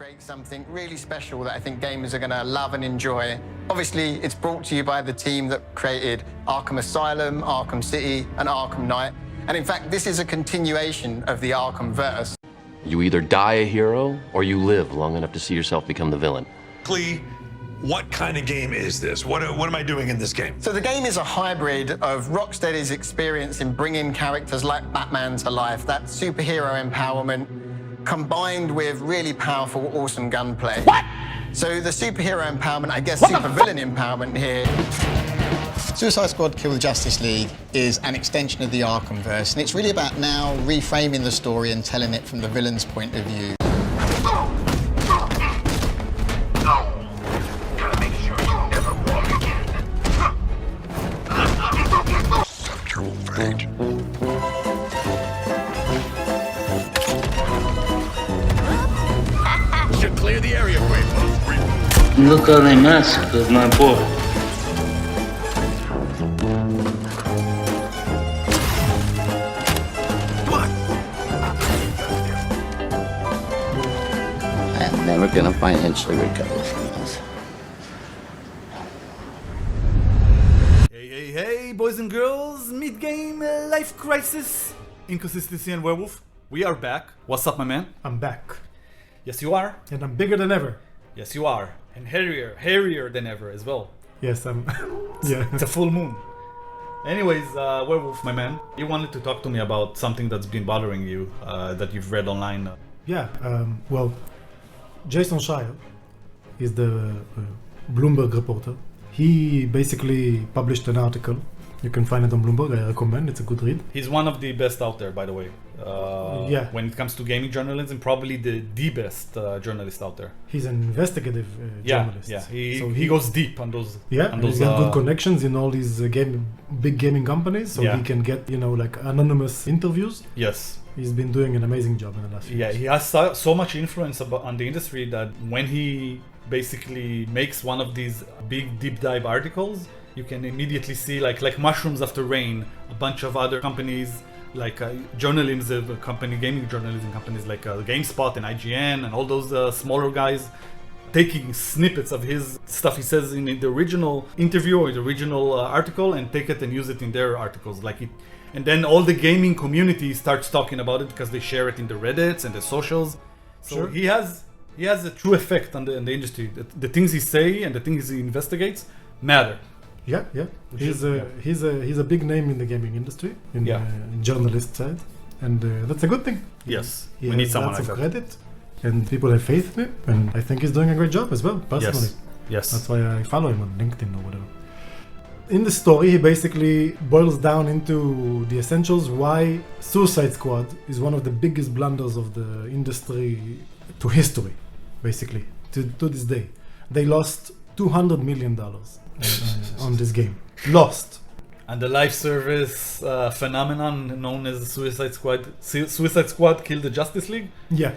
create something really special that I think gamers are going to love and enjoy. Obviously, it's brought to you by the team that created Arkham Asylum, Arkham City, and Arkham Knight. And in fact, this is a continuation of the Arkham-verse. You either die a hero, or you live long enough to see yourself become the villain. What kind of game is this? What am I doing in this game? So the game is a hybrid of Rocksteady's experience in bringing characters like Batman to life, that superhero empowerment, combined with really powerful, awesome gunplay. What? So the superhero empowerment, I guess supervillain empowerment here. Suicide Squad Kill the Justice League is an extension of the Arkhamverse, and it's really about now reframing the story and telling it from the villain's point of view. Should clear the area, Werewolf. Look how they massacred my boy. I'm never gonna financially recover from this. Hey, boys and girls, Midgame, Life Crisis, Inconsistency and Werewolf. We are back. What's up, my man? I'm back. Yes, you are. And I'm bigger than ever. Yes, you are. And hairier than ever as well. Yes, I'm... yeah. It's a full moon. Anyways, Werewolf, my man, you wanted to talk to me about something that's been bothering you, that you've read online. Yeah, well, Jason Schreier is the Bloomberg reporter. He basically published an article. You can find it on Bloomberg. I recommend. It's a good read. He's one of the best out there, by the way. Yeah. When it comes to gaming journalism, probably the best journalist out there. He's an investigative journalist. Yeah. He goes deep on those. Yeah, on and those, he's got good connections in all these big gaming companies, so he can get like anonymous interviews. Yes. He's been doing an amazing job in the last few years. He has so much influence on the industry that when he basically makes one of these big deep dive articles, you can immediately see like mushrooms after rain, a bunch of other companies like journalism company, gaming journalism companies like GameSpot and IGN and all those smaller guys taking snippets of his stuff he says in the original interview or the original article and take it and use it in their articles and then all the gaming community starts talking about it because they share it in the Reddits and the socials. So sure. he has a true effect on the industry. The things he say and the things he investigates matter. Yeah. He's a big name in the gaming industry, in journalist side, and that's a good thing. Yes, he we need has someone lots like of that. credit, and people have faith in him, and I think he's doing a great job as well, personally. Yes. That's why I follow him on LinkedIn or whatever. In the story, he basically boils down into the essentials why Suicide Squad is one of the biggest blunders of the industry to history, basically, to this day. They lost $200 million on this game. Lost. And the live service phenomenon known as Suicide Squad Kill the Justice League? Yeah,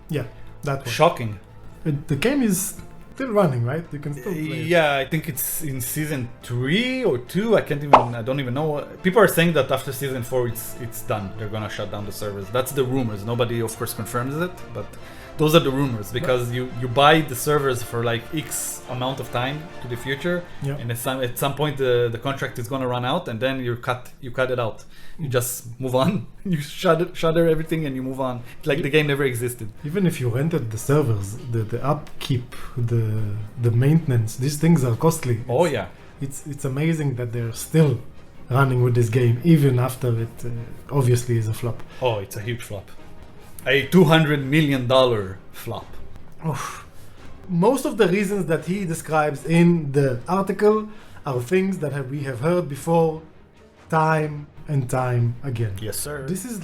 that one. Shocking. The game is still running, right? You can still play it. Yeah, I think it's in season 3 or 2. I don't even know. People are saying that after season 4 it's done. They're gonna shut down the servers. That's the rumors. Nobody of course confirms it, but those are the rumors because you buy the servers for like X amount of time to the future, and at some point the contract is gonna run out, and then you cut it out. You just move on. You shutter everything and you move on. Like the game never existed. Even if you rented the servers, the upkeep, the maintenance, these things are costly. It's amazing that they're still running with this game even after it obviously is a flop. Oh, it's a huge flop. A $200 million flop. Oof. Most of the reasons that he describes in the article are things that we have heard before, time and time again. Yes, sir. This is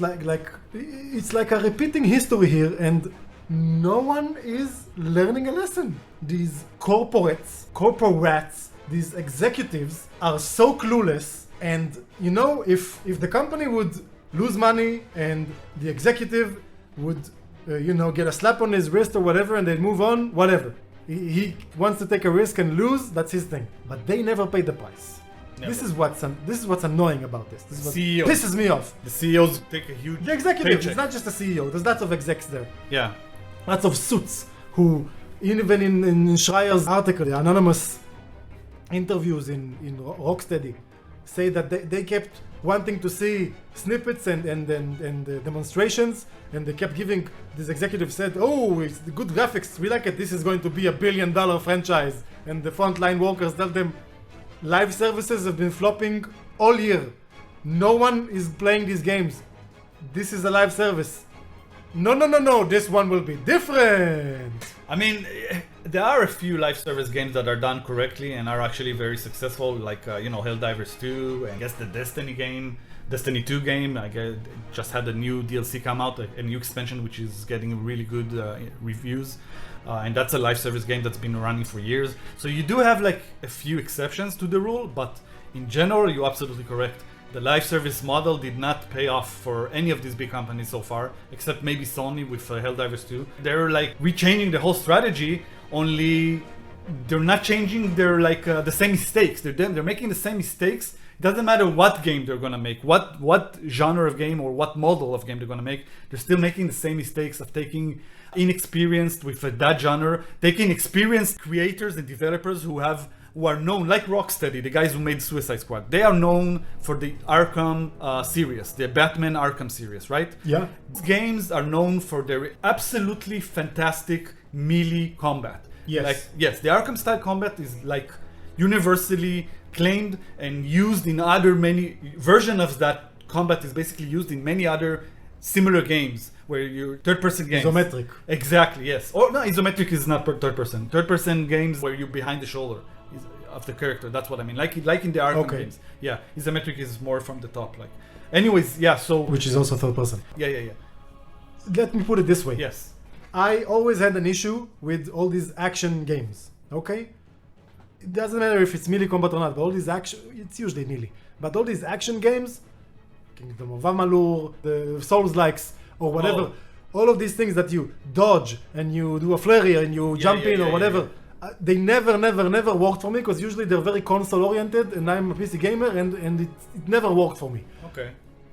it's like a repeating history here, and no one is learning a lesson. These corporates, these executives are so clueless, and if the company would lose money and the executive would get a slap on his wrist or whatever and they move on, whatever. He wants to take a risk and lose, that's his thing. But they never pay the price. Never. This is what's annoying about this. This is what CEO. pisses me off. The CEOs take a huge The executive, paycheck. it's not just the CEO. There's lots of execs there. Yeah. Lots of suits who, even in Schreier's article, the anonymous interviews in Rocksteady, say that they kept wanting to see snippets and demonstrations, and they kept giving, this executive said, oh, it's the good graphics, we like it, this is going to be $1 billion franchise, and the frontline workers tell them, live services have been flopping all year, no one is playing these games, this is a live service. No, this one will be different. I mean, there are a few live service games that are done correctly and are actually very successful, like, Helldivers 2, and I guess the Destiny 2 game, I guess, just had a new DLC come out, a new expansion, which is getting really good reviews. And that's a live service game that's been running for years. So you do have, like, a few exceptions to the rule, but in general, you're absolutely correct. The live service model did not pay off for any of these big companies so far, except maybe Sony with Helldivers 2. They're like rechanging the whole strategy, only they're not changing their the same mistakes. They're making the same mistakes. It doesn't matter what game they're gonna make, what genre of game or what model of game they're gonna make. They're still making the same mistakes of taking inexperienced with that genre, taking experienced creators and developers who are known, like Rocksteady, the guys who made Suicide Squad. They are known for the Arkham series, the Batman Arkham series, right? Yeah. These games are known for their absolutely fantastic melee combat. Yes. The Arkham style combat is like universally claimed and used in many version of that combat is basically used in many other similar games where you're third-person games. Isometric. Exactly, yes. Or no, isometric is not third-person. Third-person games where you're behind the shoulder of the character. That's what I mean. Like in the Arkham games. Yeah, isometric is more from the top. Like, anyways, yeah. So Which is also third person. yeah. Let me put it this way. Yes. I always had an issue with all these action games. Okay, it doesn't matter if it's melee combat or not. But all these action, it's usually melee. But all these action games, Kingdom of Amalur, the Souls-likes or whatever, all of these things that you dodge and you do a flurry and you jump in or whatever. They never worked for me because usually they're very console oriented and I'm a PC gamer and it never worked for me. Okay.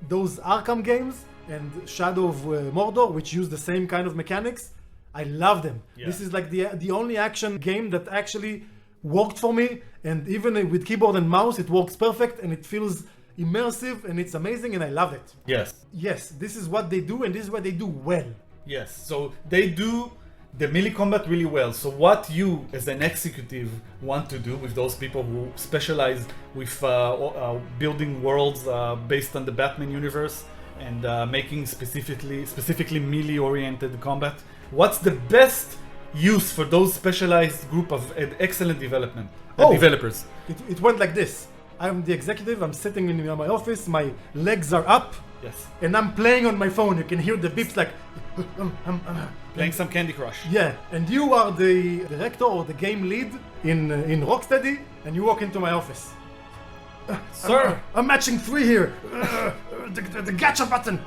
Those Arkham games and Shadow of Mordor, which use the same kind of mechanics, I love them. Yeah. This is like the only action game that actually worked for me, and even with keyboard and mouse it works perfect and it feels immersive and it's amazing and I love it. Yes. Yes, this is what they do and this is what they do well. Yes. So they do the melee combat really well. So what you as an executive want to do with those people who specialize with building worlds based on the Batman universe and making specifically melee oriented combat, what's the best use for those specialized group of excellent developers? It went like this. I'm the executive, I'm sitting in my office, my legs are up, Yes. and I'm playing on my phone. You can hear the beeps like Playing some Candy Crush. yeah, and you are the director or the game lead in Rocksteady, and you walk into my office. Sir, I'm matching 3 here. The gacha button.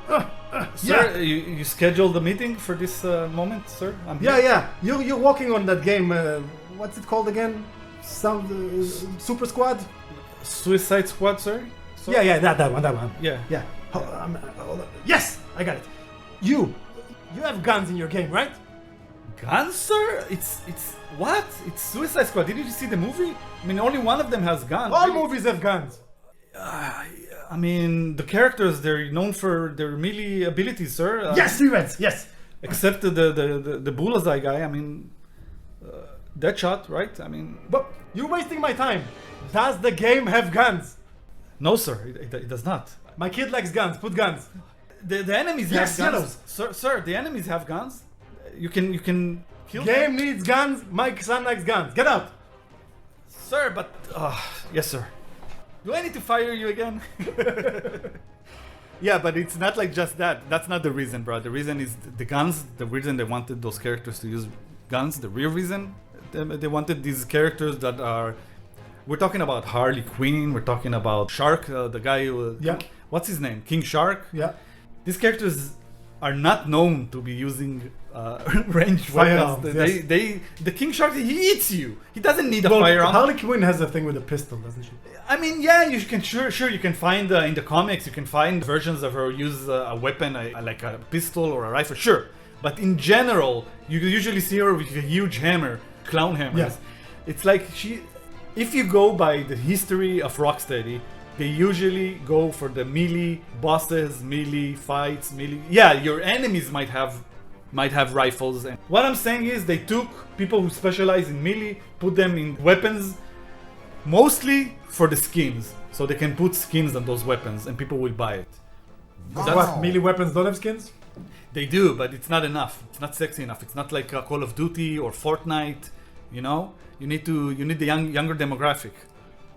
sir, you scheduled the meeting for this moment, sir? I'm here. Yeah. You're walking on that game. What's it called again? Super Squad. Suicide Squad, sir? So, Yeah, that one. Yeah. Yeah. Hold on. Yes, I got it. You have guns in your game, right? Guns, sir? It's what? It's Suicide Squad. Didn't you see the movie? I mean, only one of them has guns. All movies have guns. I mean, the characters, they're known for their melee abilities, sir. Yes, events. Yes. Except the Bullseye guy. I mean, Deadshot, right? I mean, But you're wasting my time. Does the game have guns? no, sir. It does not. My kid likes guns. Put guns. The enemies Yes, have yellows. guns. Sir, the enemies have guns. You can kill Game them. needs guns. My son likes guns. Get out. Sir, but yes, sir. Do I need to fire you again? Yeah, but it's not like just that. That's not the reason, bro. The reason is the guns. The reason they wanted those characters to use guns. The real reason they wanted these characters that are. We're talking about Harley Quinn. We're talking about Shark, the guy who. Yeah. What's his name? King Shark. Yeah. These characters are not known to be using ranged Firearms, weapons. yes. The King Shark, he hits you. He doesn't need a Well, firearm. Harley Quinn has a thing with a pistol, doesn't she? I mean, yeah, you can sure you can find in the comics you can find versions of her use a weapon like a pistol or a rifle, sure. But in general, you usually see her with a huge hammer, clown hammers. Yeah. It's like if you go by the history of Rocksteady, they usually go for the melee bosses, melee fights, melee. Yeah, your enemies might have rifles. And what I'm saying is they took people who specialize in melee, put them in weapons, mostly for the skins, so they can put skins on those weapons and people will buy it. What, melee weapons don't have skins? They do, but it's not enough. It's not sexy enough. It's not like Call of Duty or Fortnite. You know, you need the younger demographic.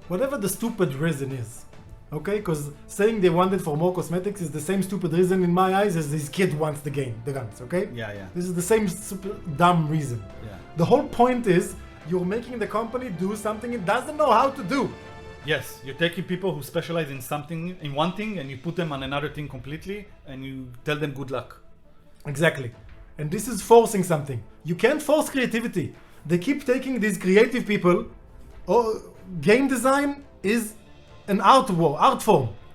Whatever the stupid reason is, okay? Because saying they wanted for more cosmetics is the same stupid reason in my eyes as this kid wants the guns, okay? Yeah. This is the same super dumb reason. Yeah. The whole point is you're making the company do something it doesn't know how to do. Yes, you're taking people who specialize in one thing, and you put them on another thing completely, and you tell them good luck. Exactly. And this is forcing something. You can't force creativity. They keep taking these creative people. Game design is an art form.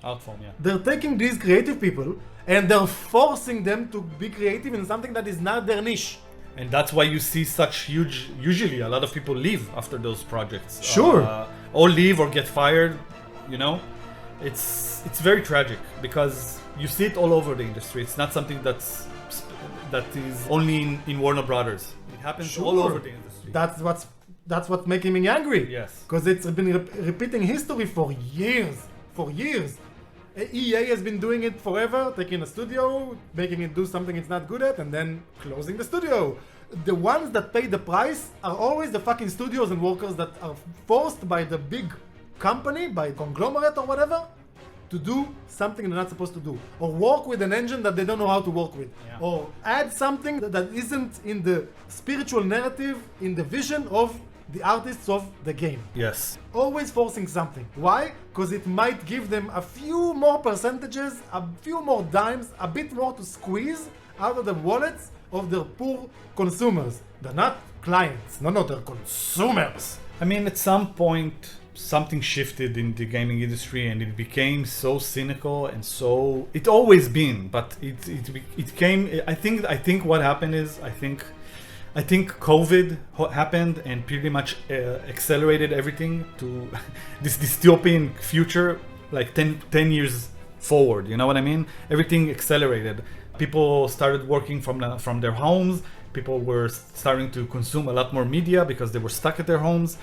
Art form, yeah. They're taking these creative people and they're forcing them to be creative in something that is not their niche. And that's why you see such huge. Usually, a lot of people leave after those projects. Sure. Or leave or get fired. You know, it's very tragic because you see it all over the industry. It's not something that is only in Warner Brothers. It happens all over the industry. That's what's making me angry. Yes. Because it's been repeating history for years. EA has been doing it forever, taking a studio, making it do something it's not good at, and then closing the studio. The ones that pay the price are always the fucking studios and workers that are forced by the big company, by conglomerate or whatever, to do something they're not supposed to do. Or work with an engine that they don't know how to work with. Yeah. Or add something that isn't in the spiritual narrative, in the vision of the artists of the game. Yes. Always forcing something. Why? Because it might give them a few more percentages, a few more dimes, a bit more to squeeze out of the wallets of their poor consumers. They're not clients. No, they're consumers. I mean, at some point, something shifted in the gaming industry, and it became so cynical and so. It's always been, but it came. I think what happened is I think COVID happened and pretty much accelerated everything to this dystopian future, like 10 years forward. You know what I mean? Everything accelerated. People started working from their homes. People were starting to consume a lot more media because they were stuck at their homes.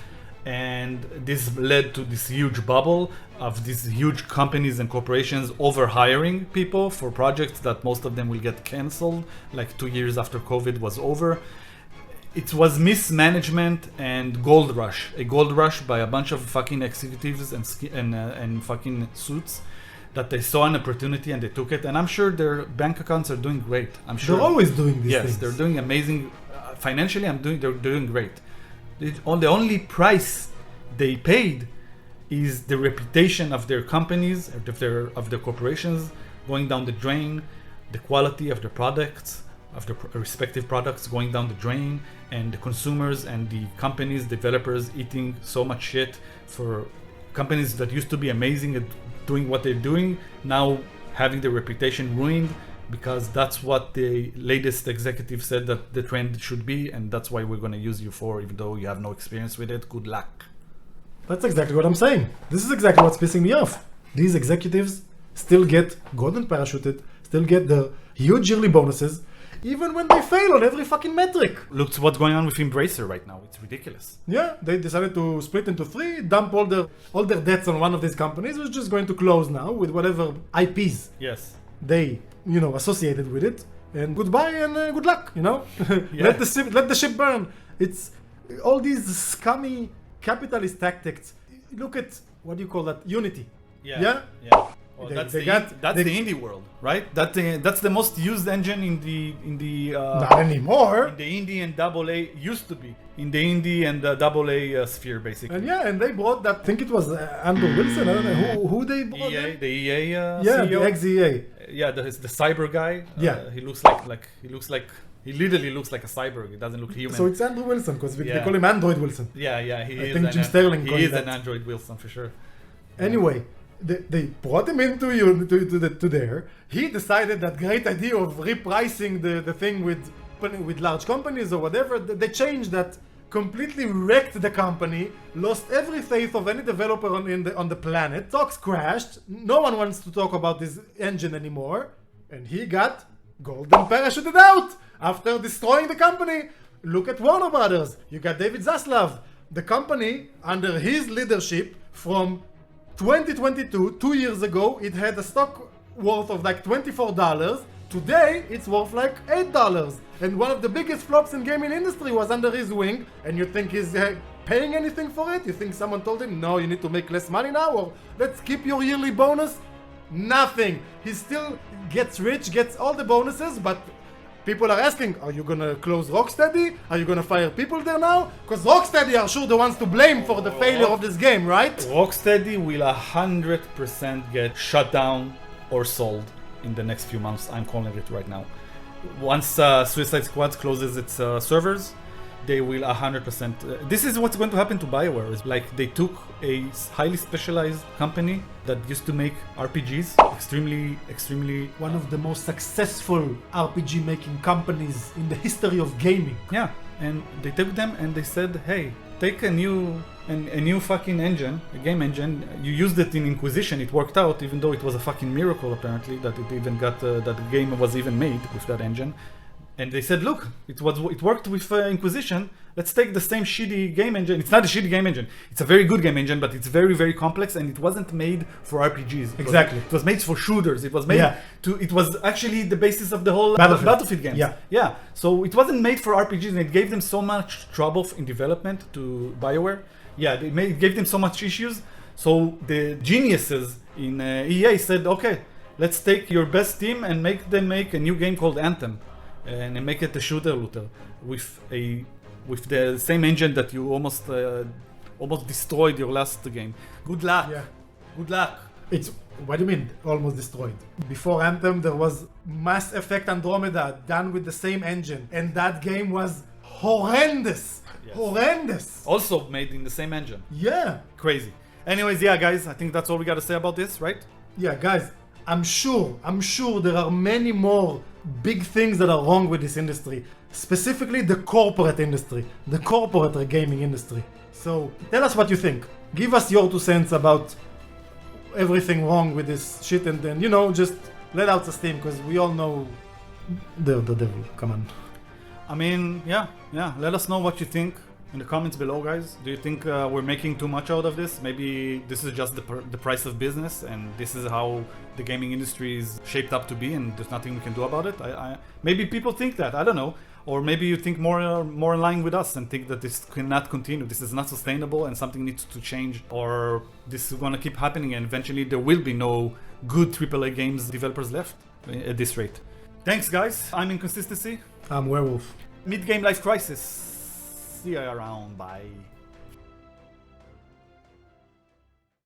And this led to this huge bubble of these huge companies and corporations overhiring people for projects that most of them will get canceled like 2 years after COVID was over. It was mismanagement and gold rush. A gold rush by a bunch of fucking executives and fucking suits that they saw an opportunity and they took it. And I'm sure their bank accounts are doing great. I'm sure. They're always doing these things. Yes, they're doing amazing. Financially, they're doing great. The only price they paid is the reputation of their companies, of their corporations going down the drain, the quality of their products, of the respective products going down the drain, and the consumers and the companies, developers eating so much shit for companies that used to be amazing at doing what they're doing, now having their reputation ruined because that's what the latest executive said that the trend should be, and that's why we're going to use you for, even though you have no experience with it. Good luck. That's exactly what I'm saying. This is exactly what's pissing me off. These executives still get golden parachuted, still get the huge yearly bonuses, even when they fail on every fucking metric. Look what's going on with Embracer right now. It's ridiculous. Yeah, they decided to split into three, dump all their debts on one of these companies, which is just going to close now with whatever IPs Yes. they, associated with it. And goodbye and good luck, Yeah. Let the ship burn. It's all these scummy capitalist tactics. Look at, what do you call that? Unity. Yeah. Well, that's the indie world, right? That's the most used engine in the not anymore. in the indie and AA used to be in the indie and AA sphere basically. And they brought that. I think it was Andrew Wilson. I don't know who they brought. EA, the EA yeah, CEO. the ex-EA. Yeah, the cyber guy. Yeah. He literally looks like a cyborg. He doesn't look human. So it's Andrew Wilson because they call him Android Wilson. Yeah. I think Jim Sterling he called is that. an Android Wilson for sure. Anyway, They brought him into to there. He decided that great idea of repricing the thing with large companies or whatever. They changed that, completely wrecked the company, lost every faith of any developer on the planet. Talks crashed. No one wants to talk about this engine anymore, and he got golden parachuted out after destroying the company. Look at Warner Brothers. You got David Zaslav. The company, under his leadership, from 2022, 2 years ago, it had a stock worth of like $24. Today, it's worth like $8. And one of the biggest flops in gaming industry was under his wing. And you think he's paying anything for it? You think someone told him, no, you need to make less money now? Or let's keep your yearly bonus? Nothing. He still gets rich, gets all the bonuses, but people are asking, are you gonna close Rocksteady? Are you gonna fire people there now? Because Rocksteady are sure the ones to blame for the failure of this game, right? Rocksteady will 100% get shut down or sold in the next few months. I'm calling it right now. Once Suicide Squad closes its servers, they will 100%. This is what's going to happen to Bioware. It's like they took a highly specialized company that used to make RPGs, extremely. One of the most successful RPG making companies in the history of gaming. Yeah, and they took them and they said, hey, take a new fucking engine, a game engine. You used it in Inquisition, it worked out, even though it was a fucking miracle apparently that it even got that the game was even made with that engine. And they said, look, it worked with Inquisition. Let's take the same shitty game engine. It's not a shitty game engine. It's a very good game engine, but it's very, very complex, and it wasn't made for RPGs. Exactly. It was made for shooters. It was made It was actually the basis of the whole Battlefield games. Yeah. So it wasn't made for RPGs, and it gave them so much trouble in development to Bioware. Yeah, it gave them so much issues. So the geniuses in EA said, okay, let's take your best team and make them make a new game called Anthem. And make it a shooter-looter with the same engine that you almost destroyed your last game. Good luck. Yeah. Good luck. What do you mean almost destroyed? Before Anthem, there was Mass Effect Andromeda done with the same engine, and that game was horrendous. Yes. Horrendous. Also made in the same engine. Yeah. Crazy. Anyways, yeah, guys, I think that's all we got to say about this, right? Yeah, guys, I'm sure there are many more big things that are wrong with this industry, specifically the corporate industry, the corporate gaming industry. So tell us what you think. Give us your 2 cents about everything wrong with this shit, and then, just let out the steam, because we all know the devil. Come on. I mean, yeah. Let us know what you think in the comments below, guys. Do you think we're making too much out of this? Maybe this is just the price of business, and this is how the gaming industry is shaped up to be, and there's nothing we can do about it. Maybe people think that. I don't know. Or maybe you think more in line with us and think that this cannot continue. This is not sustainable and something needs to change, or this is going to keep happening and eventually there will be no good AAA games developers left at this rate. Thanks, guys. I'm Inconsistency. I'm Werewolf. Midgame Life Crisis. See you around. Bye.